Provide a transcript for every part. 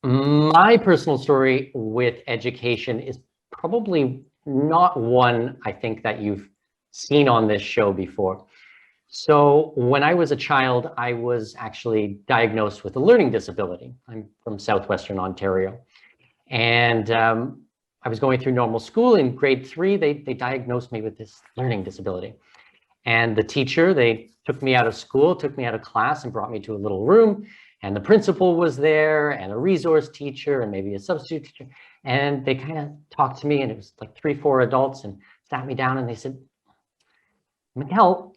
My personal story with education is probably not one I think that you've seen on this show before. So when I was a child, I was actually diagnosed with a learning disability. I'm from Southwestern Ontario. And I was going through normal school. In grade 3, they diagnosed me with this learning disability. And the teacher, they took me out of school, took me out of class and brought me to a little room. And the principal was there and a resource teacher and maybe a substitute teacher. And they kind of talked to me, and it was like 3, 4 adults, and sat me down and they said, Mikkel,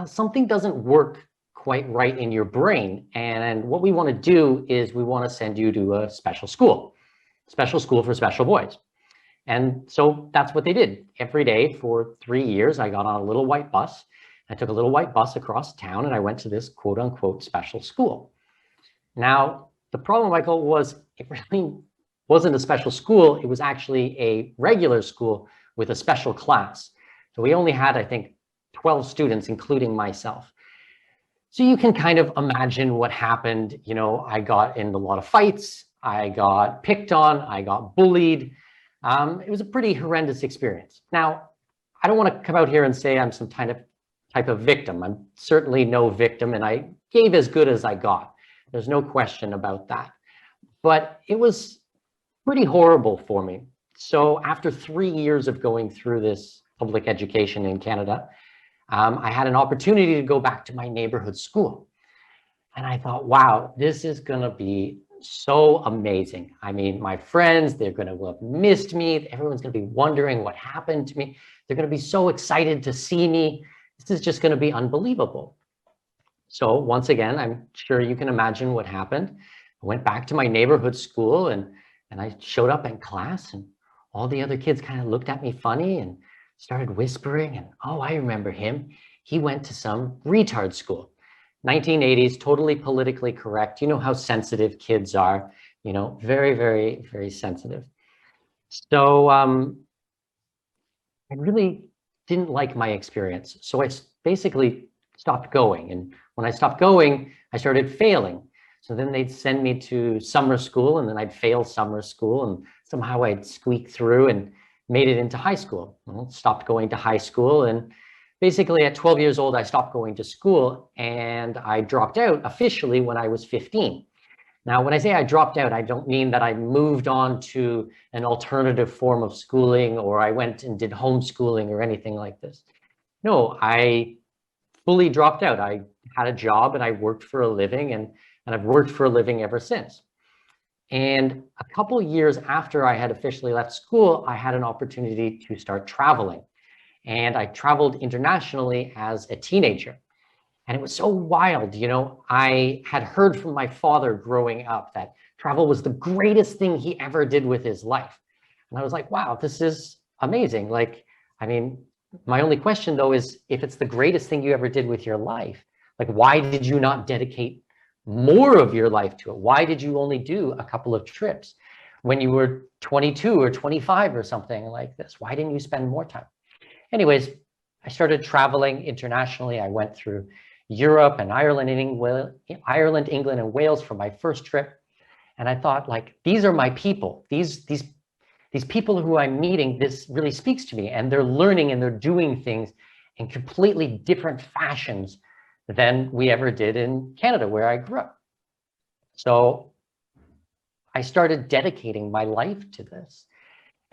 something doesn't work quite right in your brain. And what we want to do is we want to send you to a special school for special boys. And so that's what they did. Every day for 3 years, I got on a little white bus. I took a little white bus across town and I went to this quote unquote special school. Now, the problem, Michael, was it really wasn't a special school. It was actually a regular school with a special class. So we only had, I think, 12 students, including myself. So you can kind of imagine what happened. You know, I got in a lot of fights. I got picked on. I got bullied. It was a pretty horrendous experience. Now, I don't want to come out here and say I'm some type of victim. I'm certainly no victim, and I gave as good as I got. There's no question about that. But it was pretty horrible for me. So after 3 years of going through this public education in Canada, I had an opportunity to go back to my neighborhood school. And I thought, wow, this is going to be so amazing. I mean, my friends, they're going to have missed me. Everyone's going to be wondering what happened to me. They're going to be so excited to see me. This is just going to be unbelievable. So once again, I'm sure you can imagine what happened. I went back to my neighborhood school and I showed up in class, and all the other kids kind of looked at me funny and started whispering, and oh, I remember him. He went to some retard school. 1980s, totally politically correct. You know how sensitive kids are, you know, very, very, very sensitive. So I really didn't like my experience. So I basically stopped going. And when I stopped going, I started failing. So then they'd send me to summer school, and then I'd fail summer school, and somehow I'd squeak through and made it into high school. Well, stopped going to high school, and basically at 12 years old, I stopped going to school, and I dropped out officially when I was 15. Now, when I say I dropped out, I don't mean that I moved on to an alternative form of schooling, or I went and did homeschooling or anything like this. No, I fully dropped out. I had a job and I worked for a living, and I've worked for a living ever since. And a couple years after I had officially left school, I had an opportunity to start traveling. And I traveled internationally as a teenager. And it was so wild, you know, I had heard from my father growing up that travel was the greatest thing he ever did with his life. And I was like, wow, this is amazing. Like, I mean, my only question though is, if it's the greatest thing you ever did with your life, like, why did you not dedicate more of your life to it? Why did you only do a couple of trips when you were 22 or 25 or something like this? Why didn't you spend more time? Anyways, I started traveling internationally. I went through Europe and Ireland, England, and Wales for my first trip. And I thought, like, these are my people. These people who I'm meeting, this really speaks to me, and they're learning and they're doing things in completely different fashions than we ever did in Canada, where I grew up. So I started dedicating my life to this.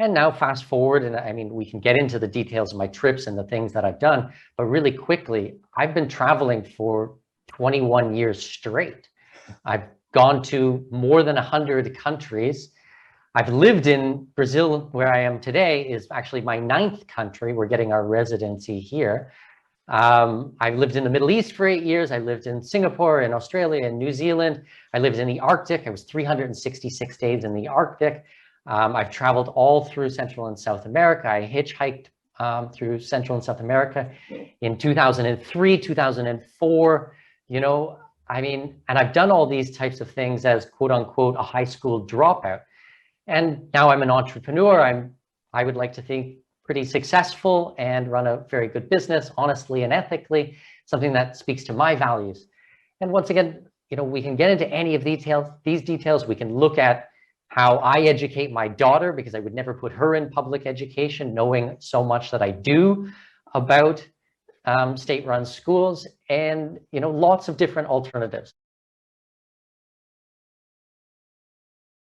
And now fast forward, and I mean, we can get into the details of my trips and the things that I've done, but really quickly, I've been traveling for 21 years straight. I've gone to more than 100 countries. I've lived in Brazil, where I am today, is actually my 9th country. We're getting our residency here. I've lived in the Middle East for 8 years. I lived in Singapore, in Australia, and New Zealand. I lived in the Arctic. I was 366 days in the Arctic. I've traveled all through Central and South America. I hitchhiked through Central and South America in 2003, 2004. You know, I mean, and I've done all these types of things as quote unquote a high school dropout. And now I'm an entrepreneur. I would like to think pretty successful and run a very good business, honestly and ethically, something that speaks to my values. And once again, we can get into any of these details. We can look at how I educate my daughter, because I would never put her in public education, knowing so much that I do about state-run schools, and lots of different alternatives.